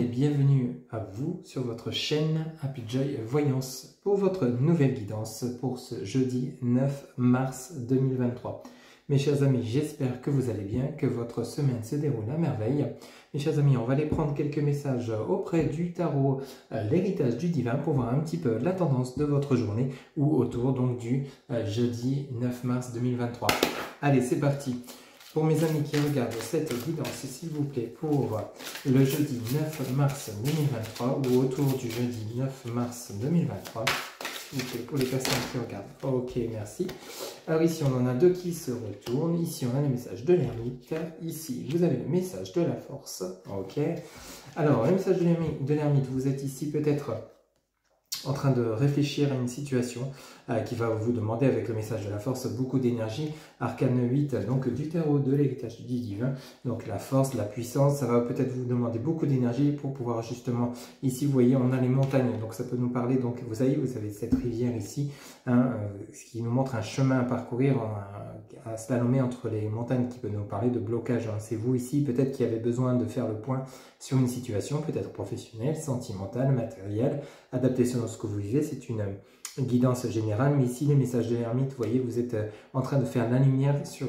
et bienvenue à vous sur votre chaîne Happy Joy Voyance pour votre nouvelle guidance pour ce jeudi 9 mars 2023. Mes chers amis, j'espère que vous allez bien, que votre semaine se déroule à merveille. Mes chers amis, on va aller prendre quelques messages auprès du tarot, l'héritage du divin, pour voir un petit peu la tendance de votre journée ou autour donc du jeudi 9 mars 2023. Allez, c'est parti. Pour mes amis qui regardent cette guidance, s'il vous plaît, pour le jeudi 9 mars 2023 ou autour du jeudi 9 mars 2023, s'il vous plaît, pour les personnes qui regardent. Ok, merci. Alors ici, on en a deux qui se retournent. Ici, on a le message de l'ermite. Ici, vous avez le message de la force. Ok. Alors, le message de l'ermite, vous êtes ici peut-être en train de réfléchir à une situation qui va vous demander, avec le message de la force, beaucoup d'énergie. Arcane 8, donc du tarot de l'héritage du divin. Donc la force, la puissance, ça va peut-être vous demander beaucoup d'énergie pour pouvoir justement, ici vous voyez, on a les montagnes. Donc ça peut nous parler, donc vous avez cette rivière ici, ce qui nous montre un chemin à parcourir, à slalomer entre les montagnes, qui peut nous parler de blocage. C'est vous ici, peut-être qui avez besoin de faire le point sur une situation, peut-être professionnelle, sentimentale, matérielle, adaptée selon ce que vous vivez. C'est une guidance générale, mais ici les messages de l'ermite, vous voyez, vous êtes en train de faire la lumière sur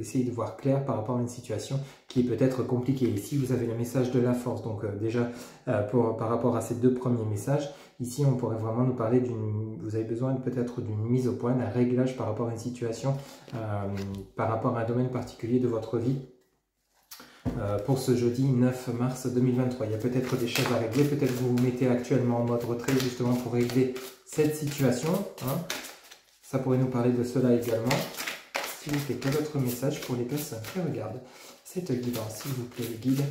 essayer de voir clair par rapport à une situation qui est peut-être compliquée. Ici vous avez le message de la force, donc déjà par rapport à ces deux premiers messages, ici on pourrait vraiment nous parler vous avez besoin peut-être d'une mise au point, d'un réglage par rapport à une situation, par rapport à un domaine particulier de votre vie. Pour ce jeudi 9 mars 2023. Il y a peut-être des choses à régler, peut-être que vous vous mettez actuellement en mode retrait justement pour régler cette situation. Ça pourrait nous parler de cela également. S'il vous plaît, quel autre message pour les personnes qui regardent cette guidance, s'il vous plaît, le guide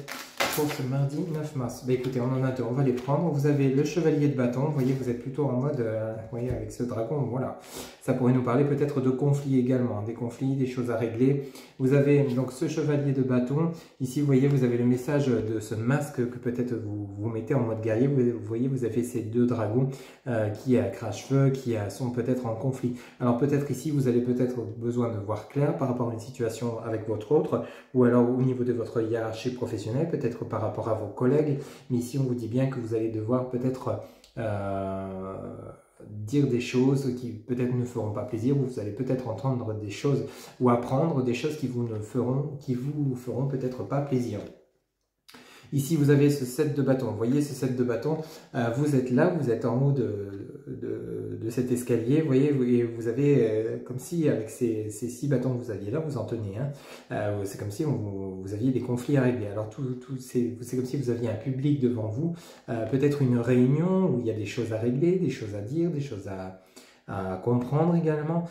pour ce mardi 9 mars. Écoutez, on en a deux, on va les prendre. Vous avez le chevalier de bâton, vous voyez, vous êtes plutôt en mode, vous voyez, avec ce dragon, voilà. Ça pourrait nous parler peut-être de conflits également, des conflits, des choses à régler. Vous avez donc ce chevalier de bâton. Ici, vous voyez, vous avez le message de ce masque que peut-être vous mettez en mode guerrier. Vous voyez, vous avez ces deux dragons qui crachent-feu, qui sont peut-être en conflit. Alors peut-être ici, vous avez peut-être besoin de voir clair par rapport à une situation avec votre autre, ou alors au niveau de votre hiérarchie professionnelle, peut-être par rapport à vos collègues. Mais ici, on vous dit bien que vous allez devoir peut-être dire des choses qui peut-être ne feront pas plaisir, ou vous allez peut-être entendre des choses ou apprendre des choses qui vous feront peut-être pas plaisir. Ici, vous avez ce 7 de bâton. Vous voyez ce 7 de bâton, vous êtes là, vous êtes en haut de cet escalier, vous voyez, et vous avez comme si avec ces 6 bâtons que vous aviez là, vous en tenez un. C'est comme si vous aviez des conflits à régler. Alors, c'est comme si vous aviez un public devant vous, peut-être une réunion où il y a des choses à régler, des choses à dire, des choses à comprendre également.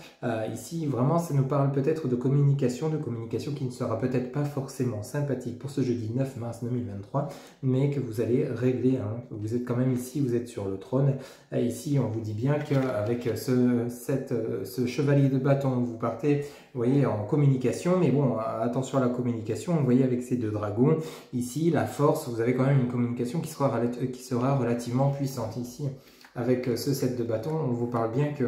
Ici, vraiment, ça nous parle peut-être de communication qui ne sera peut-être pas forcément sympathique pour ce jeudi 9 mars 2023, mais que vous allez régler. Vous êtes quand même ici, vous êtes sur le trône. Ici, on vous dit bien qu'avec ce chevalier de bâton, vous partez, vous voyez, en communication, mais bon, attention à la communication. Vous voyez, avec ces deux dragons, ici, la force, vous avez quand même une communication qui sera relativement puissante. Ici, avec ce 7 de bâton, on vous parle bien que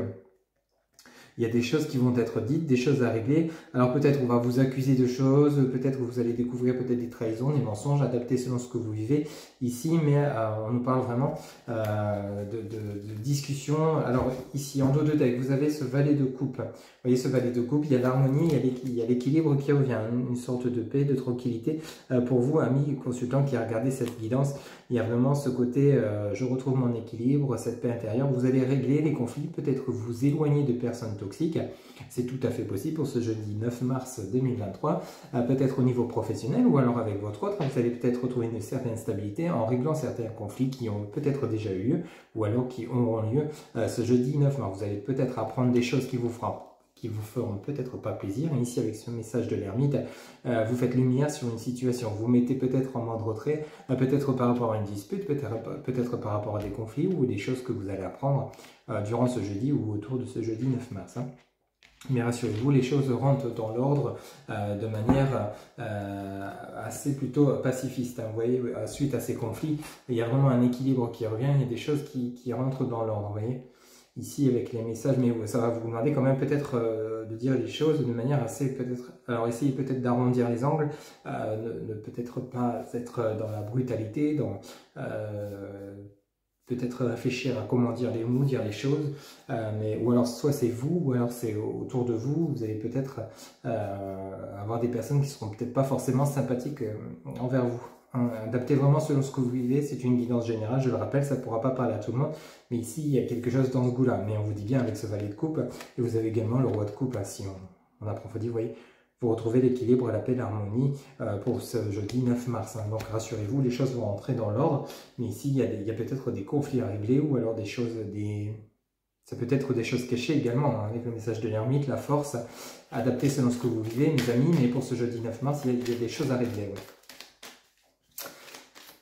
il y a des choses qui vont être dites, des choses à régler. Alors peut-être on va vous accuser de choses, peut-être que vous allez découvrir peut-être des trahisons, des mensonges, adaptés selon ce que vous vivez ici, mais on nous parle vraiment de discussion. Alors ici, en dos de deck, vous avez ce valet de coupe. Vous voyez ce valet de coupe, il y a l'harmonie, il y a l'équilibre qui revient, une sorte de paix, de tranquillité. Pour vous, amis consultants qui regardez cette guidance, il y a vraiment ce côté, je retrouve mon équilibre, cette paix intérieure. Vous allez régler les conflits, peut-être vous éloigner de personnes toxiques. C'est tout à fait possible pour ce jeudi 9 mars 2023, peut-être au niveau professionnel ou alors avec votre autre. Vous allez peut-être retrouver une certaine stabilité en réglant certains conflits qui ont peut-être déjà eu lieu ou alors qui auront lieu ce jeudi 9 mars. Vous allez peut-être apprendre des choses qui vous feront peut-être pas plaisir. Et ici, avec ce message de l'ermite, vous faites lumière sur une situation. Vous mettez peut-être en mode retrait, peut-être par rapport à une dispute, peut-être par rapport à des conflits ou des choses que vous allez apprendre durant ce jeudi ou autour de ce jeudi 9 mars. Mais rassurez-vous, les choses rentrent dans l'ordre de manière assez plutôt pacifiste. Vous voyez, suite à ces conflits, il y a vraiment un équilibre qui revient, il y a des choses qui rentrent dans l'ordre, vous voyez. ici avec les messages, mais ça va vous demander quand même peut-être de dire les choses de manière assez peut-être, alors essayez peut-être d'arrondir les angles, ne peut-être pas être dans la brutalité, dans peut-être réfléchir à comment dire les mots, dire les choses, mais, ou alors soit c'est vous, ou alors c'est autour de vous, vous allez peut-être avoir des personnes qui seront peut-être pas forcément sympathiques envers vous. Hein. Adaptez vraiment selon ce que vous vivez, c'est une guidance générale, je le rappelle, ça ne pourra pas parler à tout le monde, mais ici il y a quelque chose dans ce goût-là, mais on vous dit bien avec ce valet de coupe, et vous avez également le roi de coupe, hein, si on approfondit, vous voyez. Vous retrouvez l'équilibre, la paix, l'harmonie pour ce jeudi 9 mars. Hein. Donc rassurez-vous, les choses vont entrer dans l'ordre. Mais ici, il y a peut-être des conflits à régler ou alors des choses, ça peut être des choses cachées également, hein, avec le message de l'ermite, la force, adaptée selon ce que vous vivez, mes amis. Mais pour ce jeudi 9 mars, il y a des choses à régler. Ouais.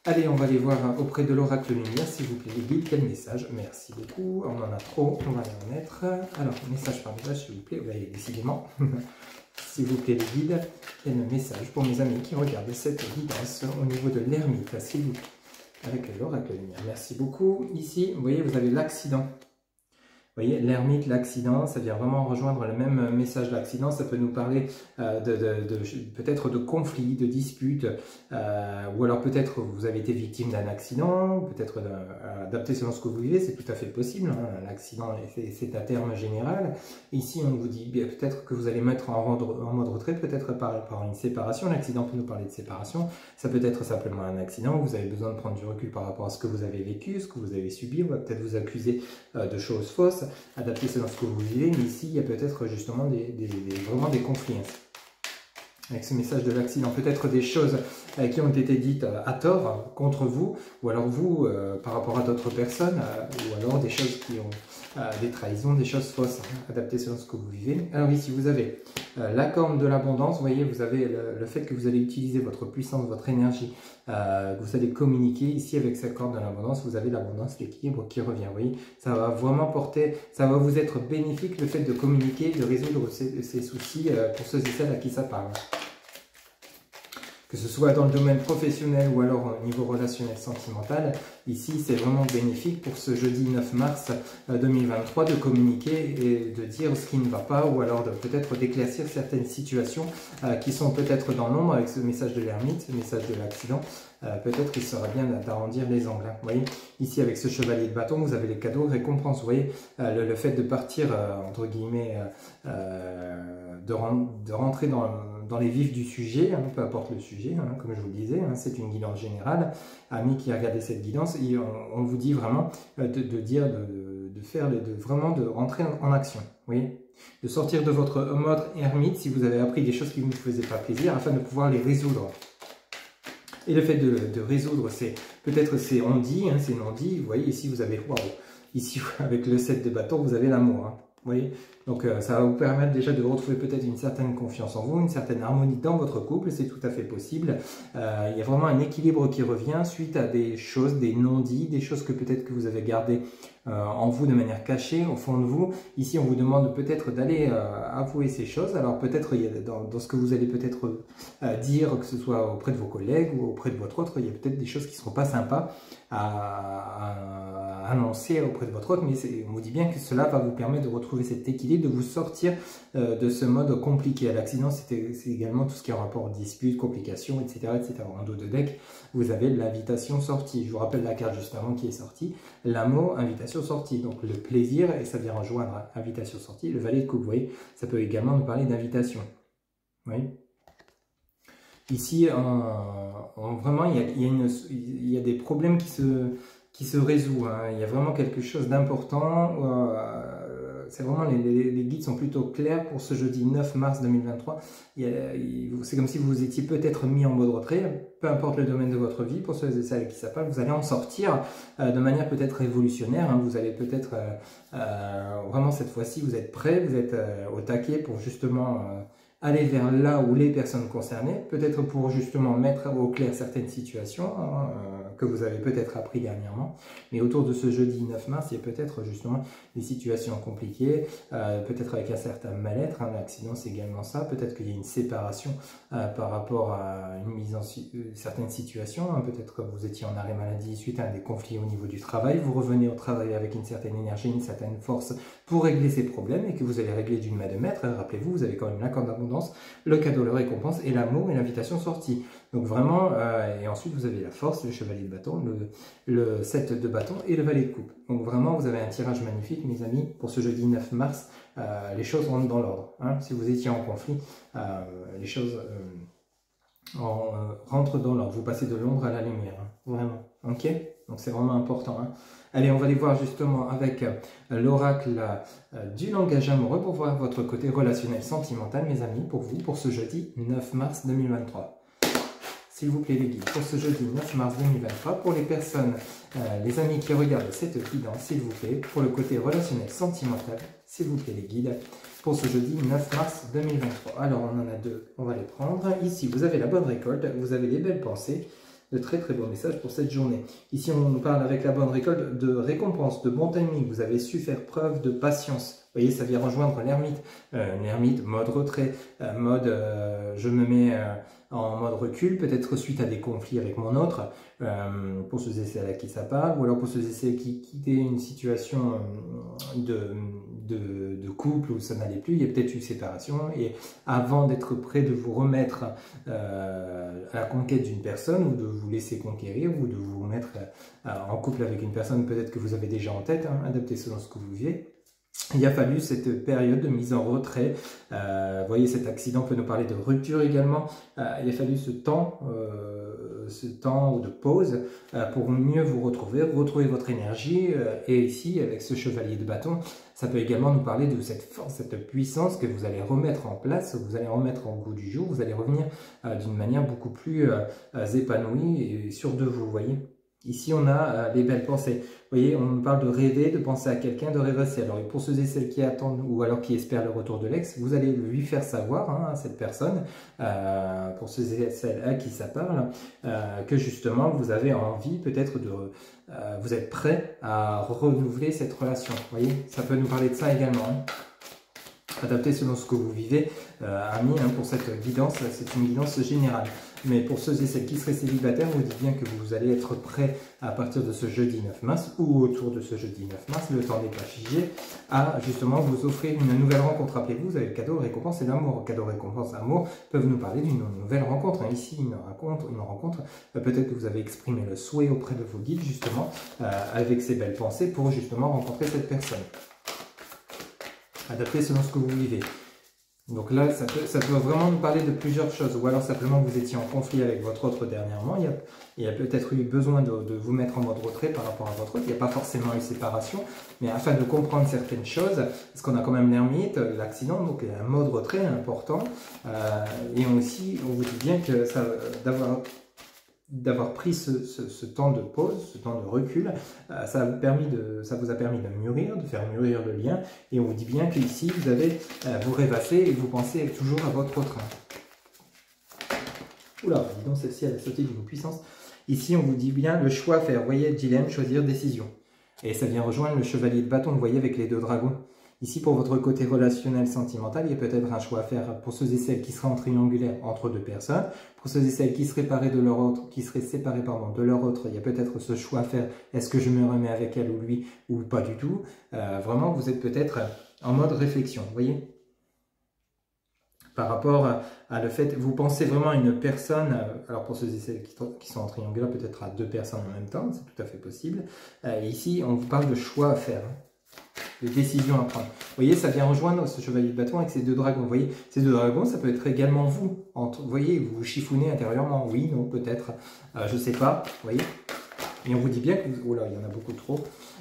Allez, on va aller voir auprès de l'oracle lumière, s'il vous plaît, les guides, quel message. Merci beaucoup, on en a trop, on va aller en mettre. Alors, message par message, s'il vous plaît, oui, décidément. S'il vous plaît, les guides, quel message pour mes amis qui regardent cette guidance au niveau de l'ermite, s'il vous plaît, avec l'oracle lumière. Merci beaucoup. Ici, vous voyez, vous avez l'accident. Vous voyez, l'ermite, l'accident, ça vient vraiment rejoindre le même message. L'accident, ça peut nous parler peut-être de conflits, de disputes, ou alors peut-être vous avez été victime d'un accident, peut-être adapté selon ce que vous vivez, c'est tout à fait possible. Hein. L'accident, c'est un terme général. Ici, on vous dit peut-être que vous allez mettre en mode retrait, peut-être par une séparation. L'accident peut nous parler de séparation. Ça peut être simplement un accident où vous avez besoin de prendre du recul par rapport à ce que vous avez vécu, ce que vous avez subi. On va peut-être vous accuser de choses fausses. Adapté selon ce que vous vivez, mais ici il y a peut-être justement vraiment des conflits. Avec ce message de l'accident, peut-être des choses qui ont été dites à tort contre vous, ou alors vous par rapport à d'autres personnes, ou alors des choses qui ont des trahisons, des choses fausses, adaptées selon ce que vous vivez. Alors ici vous avez la corne de l'abondance, vous voyez, vous avez le fait que vous allez utiliser votre puissance, votre énergie, que vous allez communiquer. Ici avec cette corne de l'abondance, vous avez l'abondance, l'équilibre qui revient, vous voyez, ça va vraiment porter, ça va vous être bénéfique le fait de communiquer, de résoudre ces soucis pour ceux et celles à qui ça parle. Que ce soit dans le domaine professionnel ou alors au niveau relationnel sentimental, ici c'est vraiment bénéfique pour ce jeudi 9 mars 2023 de communiquer et de dire ce qui ne va pas ou alors peut-être d'éclaircir certaines situations qui sont peut-être dans l'ombre avec ce message de l'ermite, ce message de l'accident. Peut-être qu'il sera bien d'arrondir les angles. Hein. Vous voyez, ici avec ce chevalier de bâton, vous avez les cadeaux, récompenses. Vous voyez, le fait de partir, entre guillemets, de rentrer dans les vifs du sujet, hein, peu importe le sujet, hein, comme je vous le disais, hein, c'est une guidance générale. Amis qui regardez cette guidance, on vous dit vraiment vraiment de rentrer en action. Vous voyez, de sortir de votre mode ermite si vous avez appris des choses qui ne vous faisaient pas plaisir afin de pouvoir les résoudre. Et le fait de résoudre, c'est peut-être c'est on-dit, hein, c'est non-dit. Vous voyez, ici vous avez, waouh, ici avec le 7 de bâton, vous avez l'amour. Hein, vous voyez, donc ça va vous permettre déjà de retrouver peut-être une certaine confiance en vous, une certaine harmonie dans votre couple, c'est tout à fait possible. Il y a vraiment un équilibre qui revient suite à des choses, des non-dits, des choses que peut-être que vous avez gardées en vous de manière cachée, au fond de vous. Ici, on vous demande peut-être d'aller avouer ces choses. Alors peut-être, dans ce que vous allez peut-être dire, que ce soit auprès de vos collègues ou auprès de votre autre, il y a peut-être des choses qui ne seront pas sympas à annoncer auprès de votre autre, mais on vous dit bien que cela va vous permettre de retrouver cet équilibre, de vous sortir de ce mode compliqué. L'accident, c'est également tout ce qui est en rapport aux disputes, complications, etc., etc. En dos de deck, vous avez l'invitation sortie. Je vous rappelle la carte juste avant qui est sortie. L'amour, invitation sortie. Donc le plaisir, et ça vient rejoindre invitation sortie. Le valet de coupe, vous voyez, ça peut également nous parler d'invitation. Vous voyez ? Ici, vraiment, il y a des problèmes qui se résout. Hein. Il y a vraiment quelque chose d'important. C'est vraiment, les guides sont plutôt clairs pour ce jeudi 9 mars 2023. C'est comme si vous étiez peut-être mis en mode retrait, peu importe le domaine de votre vie, pour ceux et celles qui savent pas, vous allez en sortir de manière peut-être révolutionnaire. Hein. Vous allez peut-être, vraiment cette fois-ci, vous êtes prêts, vous êtes au taquet pour justement aller vers là où les personnes concernées, peut-être pour justement mettre au clair certaines situations, hein, que vous avez peut-être appris dernièrement. Mais autour de ce jeudi 9 mars, il y a peut-être justement des situations compliquées, peut-être avec un certain mal-être. Un accident, c'est également ça. Peut-être qu'il y a une séparation par rapport à une mise en certaines situations. Peut-être que vous étiez en arrêt maladie suite à des conflits au niveau du travail. Vous revenez au travail avec une certaine énergie, une certaine force pour régler ces problèmes et que vous allez régler d'une main de maître. Rappelez-vous, vous avez quand même l'accord d'abondance, le cadeau, la récompense et l'amour et l'invitation sortie. Donc vraiment, et ensuite vous avez la force, le chevalier de bâton, le 7 de bâton et le valet de coupe. Donc vraiment, vous avez un tirage magnifique, mes amis, pour ce jeudi 9 mars. Les choses rentrent dans l'ordre. Hein. Si vous étiez en conflit, les choses rentrent dans l'ordre. Vous passez de l'ombre à la lumière, hein. Vraiment. Ok? Donc c'est vraiment important. Hein. Allez, on va aller voir justement avec l'oracle du langage amoureux pour voir votre côté relationnel sentimental, mes amis, pour vous, pour ce jeudi 9 mars 2023. S'il vous plaît, les guides, pour ce jeudi 9 mars 2023, pour les personnes, les amis qui regardent cette guidance, s'il vous plaît, pour le côté relationnel sentimental, s'il vous plaît, les guides, pour ce jeudi 9 mars 2023. Alors, on en a deux, on va les prendre. Ici, vous avez la bonne récolte, vous avez les belles pensées, de très très beaux messages pour cette journée. Ici, on nous parle avec la bonne récolte de récompense, de bon timing. Vous avez su faire preuve de patience. Vous voyez, ça vient rejoindre l'ermite. L'ermite, mode retrait, mode je me mets en mode recul, peut-être suite à des conflits avec mon autre, pour ceux et celles à qui ça parle, ou alors pour ceux et celles qui quittaient une situation de couple où ça n'allait plus, il y a peut-être une séparation, et avant d'être prêt de vous remettre à la conquête d'une personne, ou de vous laisser conquérir, ou de vous mettre en couple avec une personne peut-être que vous avez déjà en tête, hein, adapté selon ce que vous vivez, il a fallu cette période de mise en retrait. Vous voyez, cet accident peut nous parler de rupture également. Il a fallu ce temps de pause pour mieux vous retrouver votre énergie. Et ici, avec ce chevalier de bâton, ça peut également nous parler de cette force, cette puissance que vous allez remettre en place, vous allez remettre en goût du jour, vous allez revenir d'une manière beaucoup plus épanouie et sûre de vous, vous voyez. Ici, on a les belles pensées. Vous voyez, on nous parle de rêver, de penser à quelqu'un, de rêvasser. Alors, pour ceux et celles qui attendent ou alors qui espèrent le retour de l'ex, vous allez lui faire savoir, hein, à cette personne, pour ceux et celles à qui ça parle, que justement, vous avez envie peut-être de... vous êtes prêt à renouveler cette relation. Vous voyez, ça peut nous parler de ça également. Hein. Adapté selon ce que vous vivez, amis, hein, pour cette guidance, c'est une guidance générale. Mais pour ceux et celles qui seraient célibataires, vous dites bien que vous allez être prêts à partir de ce jeudi 9 mars ou autour de ce jeudi 9 mars, le temps n'est pas figé, à justement vous offrir une nouvelle rencontre. Rappelez-vous, vous avez le cadeau, récompense et l'amour. Cadeau, récompense, amour peuvent nous parler d'une nouvelle rencontre. Hein. Ici, une rencontre, peut-être que vous avez exprimé le souhait auprès de vos guides, justement, avec ces belles pensées pour justement rencontrer cette personne. Adapté selon ce que vous vivez. Donc là, ça peut vraiment nous parler de plusieurs choses. Ou alors simplement vous étiez en conflit avec votre autre dernièrement. Il y a peut-être eu besoin de vous mettre en mode retrait par rapport à votre autre. Il n'y a pas forcément eu séparation. Mais afin de comprendre certaines choses, parce qu'on a quand même l'ermite, l'accident, donc il y a un mode retrait important. Et aussi, on vous dit bien que d'avoir pris ce temps de pause, ce temps de recul, ça vous a permis de mûrir, de faire mûrir le lien. Et on vous dit bien qu'ici, vous rêvassez et vous pensez toujours à votre train. Oula, dis donc, celle-ci, elle a sauté d'une puissance. Ici, on vous dit bien le choix à faire. Vous voyez, dilemme, choisir, décision. Et ça vient rejoindre le chevalier de bâton, vous voyez, avec les deux dragons. Ici, pour votre côté relationnel, sentimental, il y a peut-être un choix à faire pour ceux et celles qui seraient en triangulaire entre deux personnes. Pour ceux et celles qui seraient séparés de leur autre, il y a peut-être ce choix à faire. Est-ce que je me remets avec elle ou lui ou pas du tout? Vraiment, vous êtes peut-être en mode réflexion, vous voyez? Par rapport à le fait, vous pensez vraiment à une personne, alors pour ceux et celles qui sont en triangulaire, peut-être à deux personnes en même temps, c'est tout à fait possible. Ici, on vous parle de choix à faire. De décisions à prendre. Vous voyez, ça vient rejoindre ce chevalier de bâton avec ces deux dragons. Vous voyez, ces deux dragons, ça peut être également vous. Vous voyez, vous vous chiffonnez intérieurement. Oui, non, peut-être. Je ne sais pas. Vous voyez. Et on vous dit bien que oh là, il y en a beaucoup trop.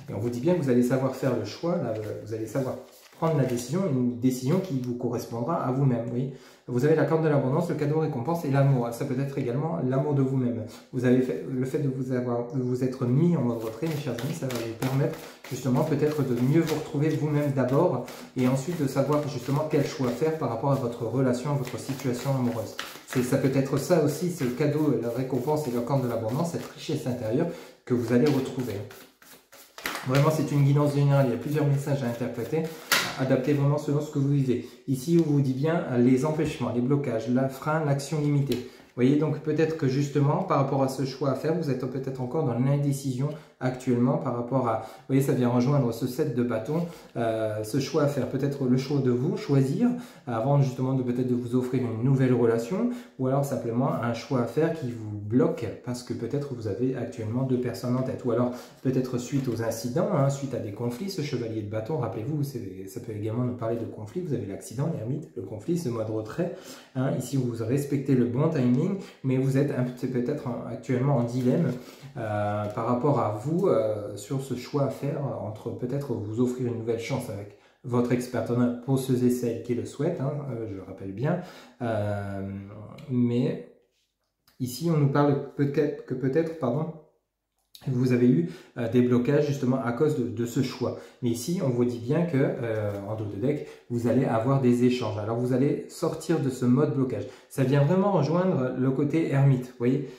Et on vous dit bien que vous allez savoir faire le choix. Là, vous allez savoir prendre la décision, une décision qui vous correspondra à vous-même. Oui. Vous avez la carte de l'abondance, le cadeau récompense et l'amour. Ça peut être également l'amour de vous-même. Vous avez fait, le fait de vous être mis en mode retrait, mes chers amis, ça va vous permettre justement peut-être de mieux vous retrouver vous-même d'abord et ensuite de savoir justement quel choix faire par rapport à votre relation, à votre situation amoureuse. Ça peut être ça aussi, c'est le cadeau, la récompense et le camp de l'abondance, cette richesse intérieure que vous allez retrouver. Vraiment, c'est une guidance générale, il y a plusieurs messages à interpréter, adaptés vraiment selon ce que vous vivez. Ici, on vous dit bien les empêchements, les blocages, la frein, l'action limitée. Vous voyez, donc peut-être que justement, par rapport à ce choix à faire, vous êtes peut-être encore dans l'indécision actuellement par rapport à... Vous voyez, ça vient rejoindre ce 7 de bâton, ce choix à faire. Peut-être le choix de vous choisir, avant justement de peut-être de vous offrir une nouvelle relation, ou alors simplement un choix à faire qui vous bloque parce que peut-être vous avez actuellement deux personnes en tête. Ou alors peut-être suite aux incidents, suite à des conflits, ce chevalier de bâton, rappelez-vous, ça peut également nous parler de conflits. Vous avez l'accident, l'ermite, le conflit, ce mois de retrait. Ici, vous respectez le bon timing, mais vous êtes peut-être actuellement en dilemme par rapport à vous sur ce choix à faire entre peut-être vous offrir une nouvelle chance avec votre ex-partenaire pour ceux et celles qui le souhaitent, je le rappelle bien, mais ici on nous parle peut-être, vous avez eu des blocages justement à cause de ce choix. Mais ici, on vous dit bien que en dos de deck, vous allez avoir des échanges. Alors, vous allez sortir de ce mode blocage. Ça vient vraiment rejoindre le côté ermite. Vous voyez,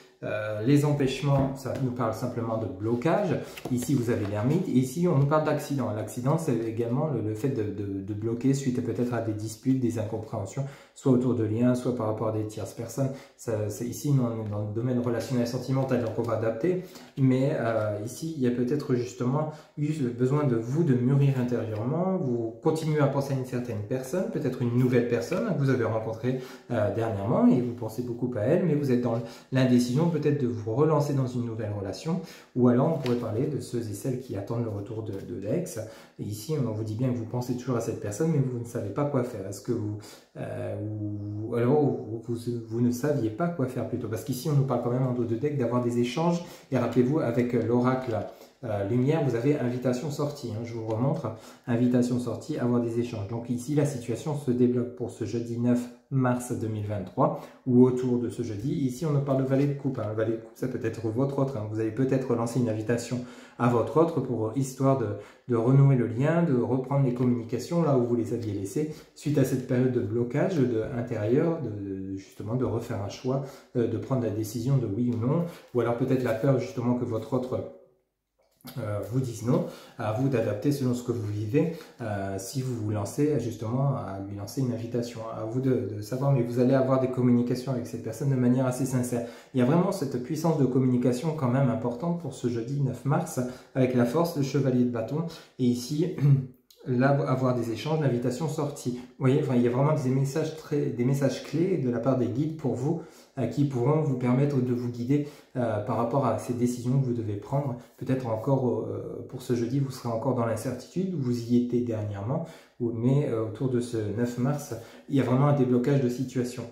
les empêchements, ça nous parle simplement de blocage. Ici, vous avez l'ermite. Et ici, on nous parle d'accident. L'accident, c'est également le fait de bloquer suite peut-être à des disputes, des incompréhensions, soit autour de liens, soit par rapport à des tierces personnes. Ici, on est dans le domaine relationnel sentimental, donc on va adapter. Mais ici, il y a peut-être justement eu besoin de vous de mûrir intérieurement. Vous continuez à penser à une certaine personne, peut-être une nouvelle personne que vous avez rencontrée dernièrement et vous pensez beaucoup à elle, mais vous êtes dans l'indécision peut-être de vous relancer dans une nouvelle relation, ou alors on pourrait parler de ceux et celles qui attendent le retour de l'ex. Et ici, on vous dit bien que vous pensez toujours à cette personne, mais vous ne savez pas quoi faire. Est-ce que vous ne saviez pas quoi faire plutôt? Parce qu'ici, on nous parle quand même en dos de deck d'avoir des échanges. Et rappelez-vous, avec l'oracle lumière, vous avez invitation sortie. Je vous remontre, invitation sortie, avoir des échanges. Donc ici, la situation se débloque pour ce jeudi 9 mars 2023 ou autour de ce jeudi. Ici, on nous parle de valet de coupe. Le valet de coupe, ça peut être votre autre. Vous allez peut-être lancer une invitation à votre autre pour histoire de renouer le lien, de reprendre les communications là où vous les aviez laissées suite à cette période de blocage intérieur, justement de refaire un choix, de prendre la décision de oui ou non, ou alors peut-être la peur justement que votre autre vous disent non, à vous d'adapter selon ce que vous vivez, si vous vous lancez justement à lui lancer une invitation, à vous de savoir, mais vous allez avoir des communications avec cette personne de manière assez sincère. Il y a vraiment cette puissance de communication quand même importante pour ce jeudi 9 mars, avec la force, le chevalier de bâton, et ici... là, avoir des échanges, l'invitation sortie. Vous voyez, enfin, il y a vraiment des messages clés de la part des guides pour vous, qui pourront vous permettre de vous guider par rapport à ces décisions que vous devez prendre. Peut-être encore pour ce jeudi, vous serez encore dans l'incertitude, vous y étiez dernièrement, mais autour de ce 9 mars, il y a vraiment un déblocage de situation.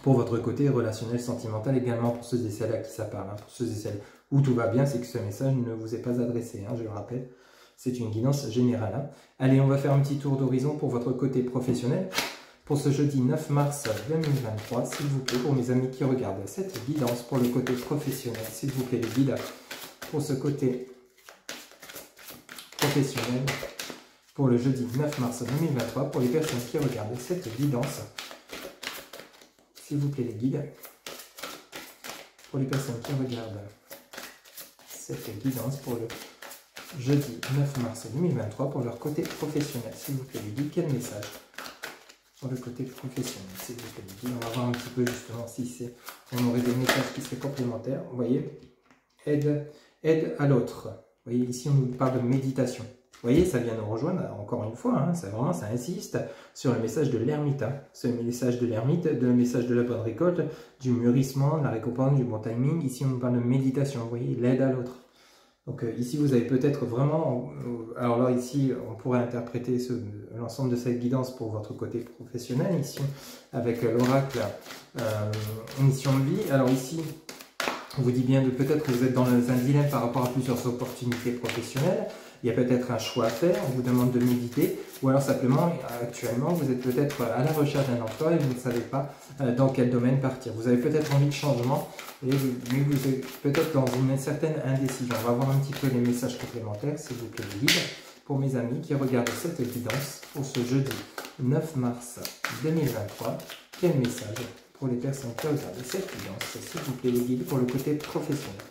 Pour votre côté relationnel, sentimental, également pour ceux et celles à qui ça parle. Pour ceux et celles où tout va bien, c'est que ce message ne vous est pas adressé, je le rappelle. C'est une guidance générale. Allez, on va faire un petit tour d'horizon pour votre côté professionnel. Pour ce jeudi 9 mars 2023, s'il vous plaît, pour mes amis qui regardent cette guidance pour le côté professionnel, s'il vous plaît, les guides, pour ce côté professionnel, pour le jeudi 9 mars 2023, pour les personnes qui regardent cette guidance, s'il vous plaît, les guides, pour les personnes qui regardent cette guidance, pour le jeudi 9 mars 2023 pour leur côté professionnel. S'il vous plaît, les guides, quel message pour le côté professionnel? S'il vous plaît, les guides, on va voir un petit peu justement si on aurait des messages qui seraient complémentaires. Vous voyez, aide à l'autre. Vous voyez, ici, on nous parle de méditation. Vous voyez, ça vient nous rejoindre, encore une fois, ça insiste sur le message de l'ermite. Ce message de l'ermite, le message de la bonne récolte, du mûrissement, de la récompense, du bon timing. Ici, on nous parle de méditation. Vous voyez, l'aide à l'autre. Donc ici, vous avez peut-être vraiment, alors là, ici, on pourrait interpréter l'ensemble de cette guidance pour votre côté professionnel, ici, avec l'oracle mission de vie. Alors ici, on vous dit bien de peut-être que vous êtes dans un dilemme par rapport à plusieurs opportunités professionnelles. Il y a peut-être un choix à faire, on vous demande de méditer, ou alors simplement, actuellement, vous êtes peut-être à la recherche d'un emploi et vous ne savez pas dans quel domaine partir. Vous avez peut-être envie de changement, mais vous êtes peut-être dans une certaine indécision. On va voir un petit peu les messages complémentaires, s'il vous plaît, les guides, pour mes amis qui regardent cette guidance pour ce jeudi 9 mars 2023. quel message pour les personnes qui regardent cette guidance, s'il vous plaît les guides, pour le côté professionnel.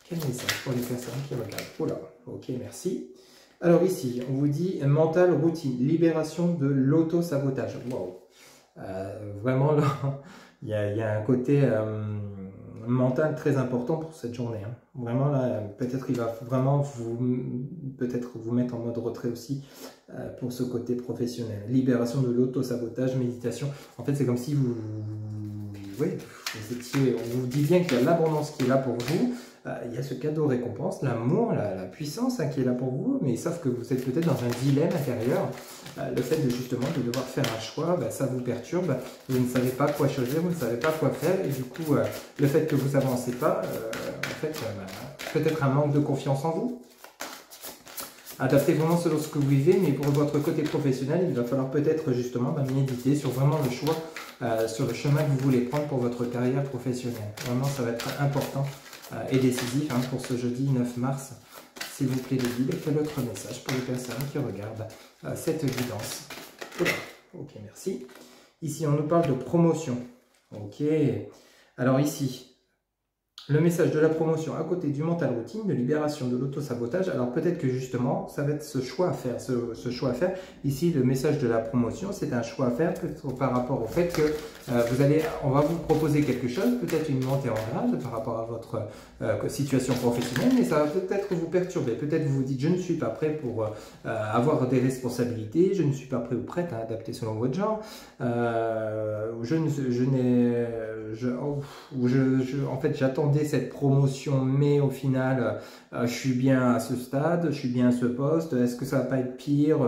Quel message pour les personnes qui regardent? Oula, ok, merci. Alors ici, on vous dit mental routine, libération de l'auto-sabotage. Wow. Vraiment là, il y a un côté mental très important pour cette journée. Hein. Vraiment là, peut-être il va vraiment vous mettre en mode retrait aussi pour ce côté professionnel. Libération de l'auto-sabotage, méditation. En fait, c'est comme si on vous dit bien qu'il y a l'abondance qui est là pour vous. Il y a ce cadeau récompense, l'amour, la puissance qui est là pour vous, mais sauf que vous êtes peut-être dans un dilemme intérieur. Le fait de justement de devoir faire un choix, ça vous perturbe, vous ne savez pas quoi choisir, vous ne savez pas quoi faire, et du coup, le fait que vous n'avancez pas, en fait, peut-être un manque de confiance en vous. Adaptez vraiment selon ce que vous vivez, mais pour votre côté professionnel, il va falloir peut-être justement méditer sur vraiment le choix, sur le chemin que vous voulez prendre pour votre carrière professionnelle. Vraiment, ça va être important et décisif pour ce jeudi 9 mars. S'il vous plaît les guides, quel autre message pour les personnes qui regardent cette guidance? Ok, merci. Ici, on nous parle de promotion. Ok. Alors ici, le message de la promotion à côté du mental routine, de libération de l'auto-sabotage. Alors peut-être que justement, ça va être ce choix à faire. Ce choix à faire. Ici, le message de la promotion, c'est un choix à faire par rapport au fait que on va vous proposer quelque chose, peut-être une montée en grade par rapport à votre situation professionnelle, mais ça va peut-être vous perturber. Peut-être vous vous dites, je ne suis pas prêt pour avoir des responsabilités, je ne suis pas prêt ou prête à adapter selon votre genre. En fait, j'attendais cette promotion, mais au final, je suis bien à ce stade, je suis bien à ce poste, est-ce que ça va pas être pire,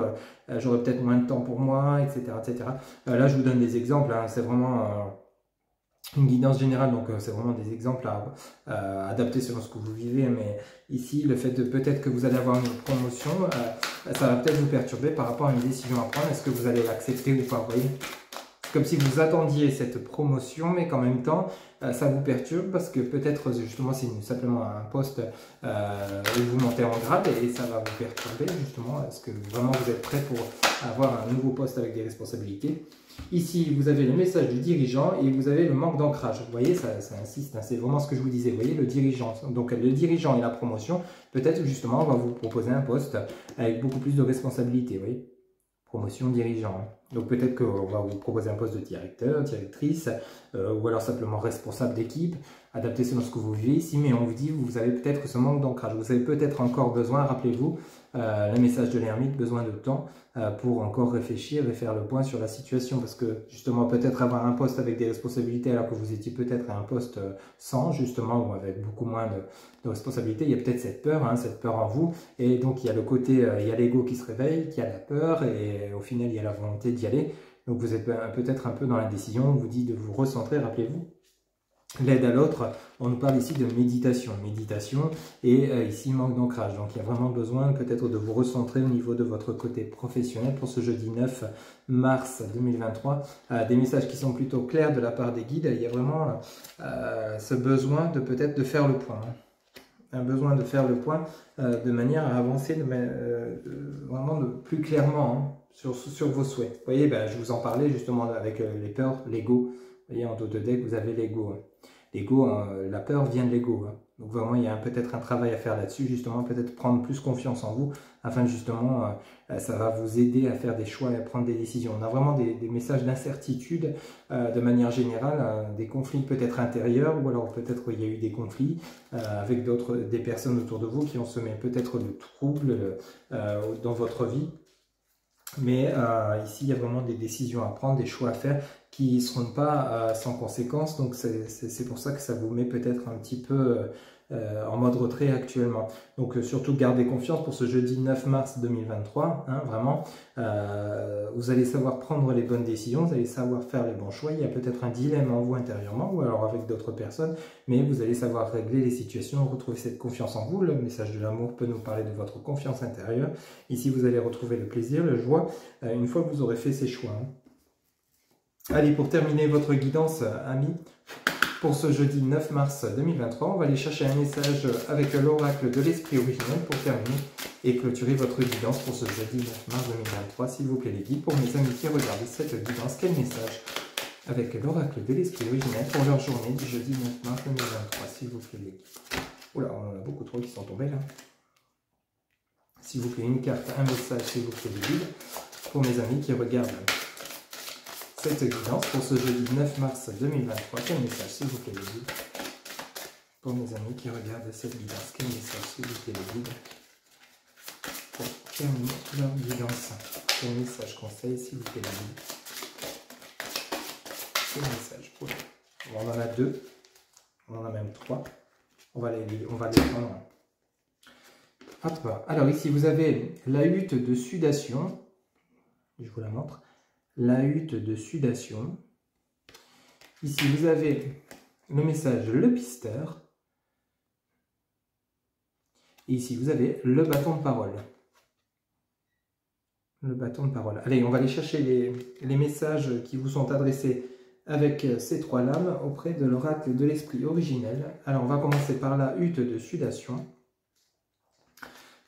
j'aurai peut-être moins de temps pour moi, etc. etc. Là, je vous donne des exemples, c'est vraiment une guidance générale, donc c'est vraiment des exemples à adapter selon ce que vous vivez, mais ici, le fait de peut-être que vous allez avoir une promotion, ça va peut-être vous perturber par rapport à une décision à prendre, est-ce que vous allez l'accepter ou pas, vous voyez? Comme si vous attendiez cette promotion, mais qu'en même temps, ça vous perturbe parce que peut-être justement c'est simplement un poste où vous montez en grade et ça va vous perturber justement. Est-ce que vraiment vous êtes prêt pour avoir un nouveau poste avec des responsabilités? Ici, vous avez le message du dirigeant et vous avez le manque d'ancrage. Vous voyez, ça insiste, c'est vraiment ce que je vous disais. Vous voyez, le dirigeant. Donc le dirigeant et la promotion, peut-être justement, on va vous proposer un poste avec beaucoup plus de responsabilités. Vous voyez, promotion dirigeant. Donc peut-être qu'on va vous proposer un poste de directeur, directrice, ou alors simplement responsable d'équipe, adapté selon ce que vous vivez ici, mais on vous dit vous avez peut-être ce manque d'ancrage. Vous avez peut-être encore besoin, rappelez-vous, le message de l'ermite, besoin de temps pour encore réfléchir et faire le point sur la situation, parce que justement peut-être avoir un poste avec des responsabilités alors que vous étiez peut-être à un poste sans, justement, ou avec beaucoup moins de responsabilités, il y a peut-être cette peur en vous, et donc il y a le côté, il y a l'ego qui se réveille, qui a la peur, et au final il y a la volonté d'y aller. Donc vous êtes peut-être un peu dans la décision, on vous dit de vous recentrer, rappelez-vous. L'aide à l'autre, on nous parle ici de méditation et ici manque d'ancrage. Donc il y a vraiment besoin peut-être de vous recentrer au niveau de votre côté professionnel pour ce jeudi 9 mars 2023. Des messages qui sont plutôt clairs de la part des guides. Il y a vraiment ce besoin de peut-être de faire le point. Un besoin de faire le point de manière à avancer vraiment plus clairement sur vos souhaits. Vous voyez, je vous en parlais justement avec les peurs, l'ego. Vous voyez, en dos de deck, vous avez l'ego. L'ego, la peur vient de l'ego. Donc vraiment, il y a peut-être un travail à faire là-dessus, justement, peut-être prendre plus confiance en vous, afin justement, ça va vous aider à faire des choix et à prendre des décisions. On a vraiment des messages d'incertitude de manière générale, des conflits peut-être intérieurs, ou alors peut-être il y a eu des conflits avec des personnes autour de vous qui ont semé peut-être le trouble dans votre vie. Mais ici, il y a vraiment des décisions à prendre, des choix à faire qui ne seront pas sans conséquences. Donc, c'est pour ça que ça vous met peut-être un petit peu en mode retrait actuellement. Donc, surtout, gardez confiance pour ce jeudi 9 mars 2023. Vraiment, vous allez savoir prendre les bonnes décisions, vous allez savoir faire les bons choix. Il y a peut-être un dilemme en vous intérieurement ou alors avec d'autres personnes, mais vous allez savoir régler les situations, retrouver cette confiance en vous. Le message de l'amour peut nous parler de votre confiance intérieure. Ici, vous allez retrouver le plaisir, la joie, une fois que vous aurez fait ces choix. Allez, pour terminer votre guidance, amis, pour ce jeudi 9 mars 2023, on va aller chercher un message avec l'oracle de l'esprit originel pour terminer et clôturer votre guidance pour ce jeudi 9 mars 2023. S'il vous plaît les guides, pour mes amis qui regardent cette guidance, quel message avec l'oracle de l'esprit originel pour leur journée du jeudi 9 mars 2023, s'il vous plaît les guides. Oula, on en a beaucoup trop qui sont tombés là. S'il vous plaît, une carte, un message, s'il vous plaît les guides, pour mes amis qui regardent cette guidance pour ce jeudi 9 mars 2023. Quel message, s'il vous plaît les guides, pour mes amis qui regardent cette guidance. Quel message, s'il vous plaît les guides, pour terminer leur guidance. Quel message, conseil, s'il vous plaît les guides. Quel message pour eux. On en a 2, on en a même 3. On va les prendre. Hop. Alors ici, vous avez la hutte de sudation. Je vous la montre. La hutte de sudation. Ici, vous avez le message le pisteur. Et ici, vous avez le bâton de parole. Le bâton de parole. Allez, on va aller chercher les messages qui vous sont adressés avec ces 3 lames auprès de l'oracle de l'esprit originel. Alors, on va commencer par la hutte de sudation.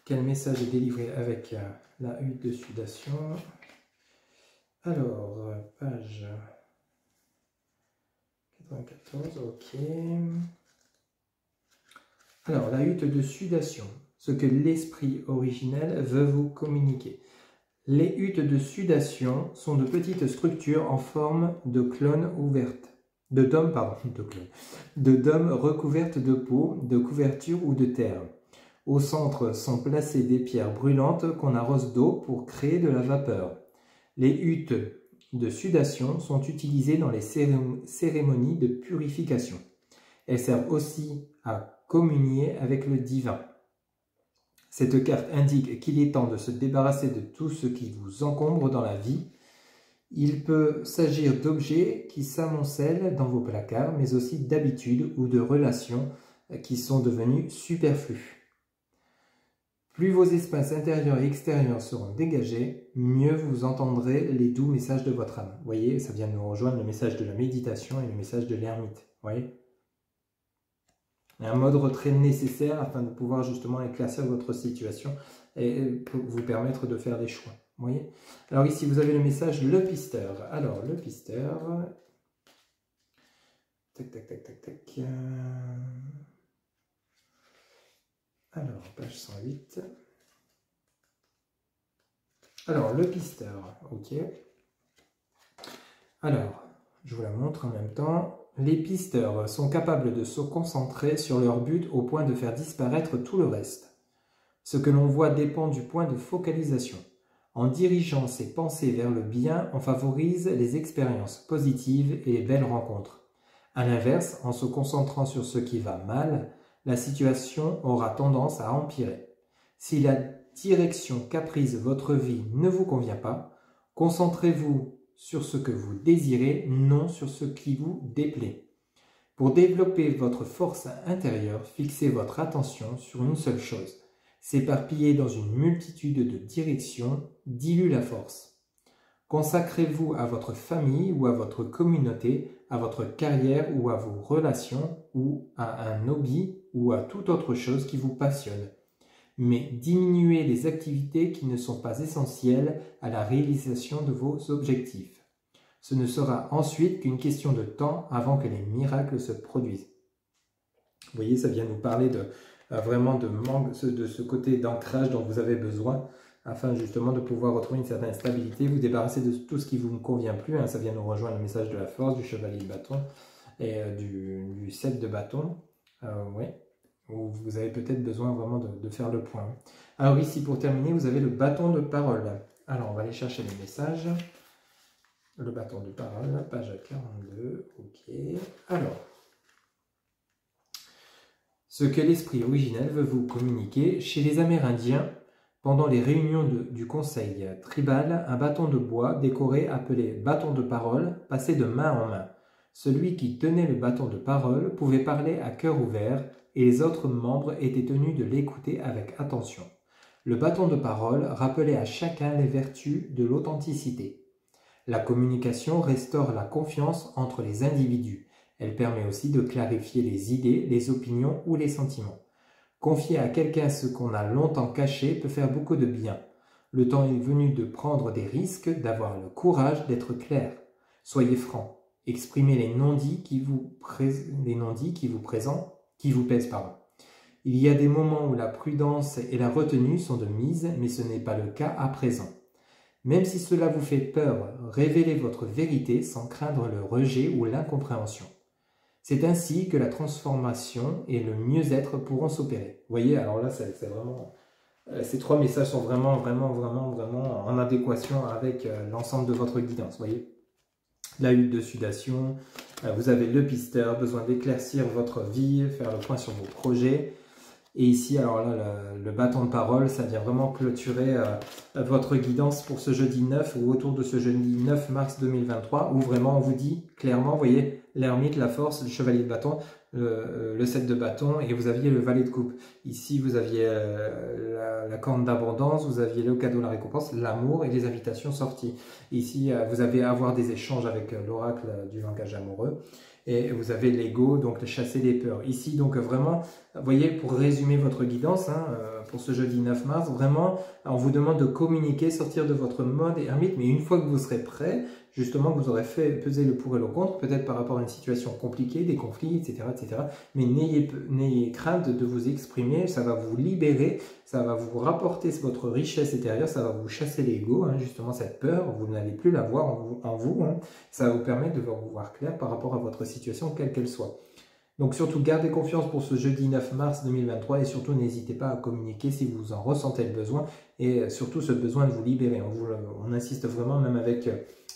Quel message est délivré avec la hutte de sudation? Alors, page 94, ok. Alors, la hutte de sudation, ce que l'esprit originel veut vous communiquer. Les huttes de sudation sont de petites structures en forme de clones ouvertes, de dômes recouvertes de peau, de couverture ou de terre. Au centre sont placées des pierres brûlantes qu'on arrose d'eau pour créer de la vapeur. Les huttes de sudation sont utilisées dans les cérémonies de purification. Elles servent aussi à communier avec le divin. Cette carte indique qu'il est temps de se débarrasser de tout ce qui vous encombre dans la vie. Il peut s'agir d'objets qui s'amoncellent dans vos placards, mais aussi d'habitudes ou de relations qui sont devenues superflues. Plus vos espaces intérieurs et extérieurs seront dégagés, mieux vous entendrez les doux messages de votre âme. Vous voyez, ça vient de nous rejoindre le message de la méditation et le message de l'ermite. Vous voyez ? Un mode retrait nécessaire afin de pouvoir justement éclaircir votre situation et pour vous permettre de faire des choix. Vous voyez? Alors ici, vous avez le message le pisteur. Alors, le pisteur... Tac, tac, tac, tac, tac. Alors, page 108. Alors, le pisteur, ok. Alors, je vous la montre en même temps. Les pisteurs sont capables de se concentrer sur leur but au point de faire disparaître tout le reste. Ce que l'on voit dépend du point de focalisation. En dirigeant ses pensées vers le bien, on favorise les expériences positives et les belles rencontres. A l'inverse, en se concentrant sur ce qui va mal, la situation aura tendance à empirer. Si la direction qu'a prise votre vie ne vous convient pas, concentrez-vous sur ce que vous désirez, non sur ce qui vous déplaît. Pour développer votre force intérieure, fixez votre attention sur une seule chose. S'éparpiller dans une multitude de directions dilue la force. Consacrez-vous à votre famille ou à votre communauté, à votre carrière ou à vos relations ou à un hobby ou à toute autre chose qui vous passionne. Mais diminuez les activités qui ne sont pas essentielles à la réalisation de vos objectifs. Ce ne sera ensuite qu'une question de temps avant que les miracles se produisent. Vous voyez, ça vient nous parler vraiment de manque, de ce côté d'ancrage dont vous avez besoin afin justement de pouvoir retrouver une certaine stabilité, vous débarrasser de tout ce qui vous ne convient plus. Ça vient nous rejoindre le message de la force, du chevalier de bâton et du 7 de bâton. Oui. Où vous avez peut-être besoin vraiment de faire le point. Alors ici, pour terminer, vous avez le bâton de parole. Alors, on va aller chercher les messages. Le bâton de parole, page 42, ok. Alors, ce que l'esprit originel veut vous communiquer, chez les Amérindiens, pendant les réunions du conseil tribal, un bâton de bois décoré appelé bâton de parole passait de main en main. Celui qui tenait le bâton de parole pouvait parler à cœur ouvert, et les autres membres étaient tenus de l'écouter avec attention. Le bâton de parole rappelait à chacun les vertus de l'authenticité. La communication restaure la confiance entre les individus. Elle permet aussi de clarifier les idées, les opinions ou les sentiments. Confier à quelqu'un ce qu'on a longtemps caché peut faire beaucoup de bien. Le temps est venu de prendre des risques, d'avoir le courage d'être clair. Soyez franc. Exprimez les non-dits qui vous pèsent, pardon. Il y a des moments où la prudence et la retenue sont de mise, mais ce n'est pas le cas à présent. Même si cela vous fait peur, révélez votre vérité sans craindre le rejet ou l'incompréhension. C'est ainsi que la transformation et le mieux-être pourront s'opérer. Vous voyez, alors là, c'est vraiment... Ces 3 messages sont vraiment en adéquation avec l'ensemble de votre guidance. Vous voyez, la hutte de sudation, vous avez le pisteur, besoin d'éclaircir votre vie, faire le point sur vos projets. Et ici, alors là, le bâton de parole, ça vient vraiment clôturer votre guidance pour ce jeudi 9 ou autour de ce jeudi 9 mars 2023, où vraiment on vous dit clairement, vous voyez, l'ermite, la force, le chevalier de bâton, le 7 de bâton, et vous aviez le valet de coupe. Ici, vous aviez la corne d'abondance, vous aviez le cadeau, la récompense, l'amour et les invitations sorties. Ici, vous avez à avoir des échanges avec l'oracle du langage amoureux. Et vous avez l'ego, donc le chasser les peurs. Ici, donc vraiment, vous voyez, pour résumer votre guidance, pour ce jeudi 9 mars, vraiment, on vous demande de communiquer, sortir de votre mode ermite, mais une fois que vous serez prêt, justement, vous aurez fait peser le pour et le contre, peut-être par rapport à une situation compliquée, des conflits, etc., etc. Mais n'ayez crainte de vous exprimer, ça va vous libérer, ça va vous rapporter votre richesse intérieure, ça va vous chasser l'ego, justement cette peur, vous n'allez plus la voir en vous, ça va vous permettre de vous voir clair par rapport à votre situation, quelle qu'elle soit. Donc surtout, gardez confiance pour ce jeudi 9 mars 2023 et surtout, n'hésitez pas à communiquer si vous en ressentez le besoin et surtout ce besoin de vous libérer. On insiste vraiment, même avec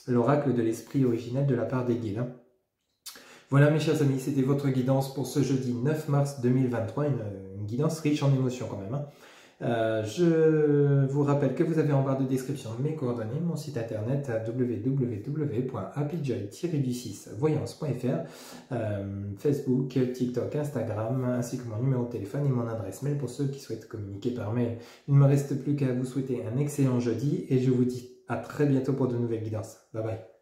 l'oracle de l'esprit originel de la part des guides. Voilà mes chers amis, c'était votre guidance pour ce jeudi 9 mars 2023, une guidance riche en émotions quand même. Je vous rappelle que vous avez en barre de description mes coordonnées, mon site internet www.happyjoy-voyance.fr, Facebook, TikTok, Instagram, ainsi que mon numéro de téléphone et mon adresse mail pour ceux qui souhaitent communiquer par mail. Il ne me reste plus qu'à vous souhaiter un excellent jeudi et je vous dis à très bientôt pour de nouvelles guidances. Bye bye.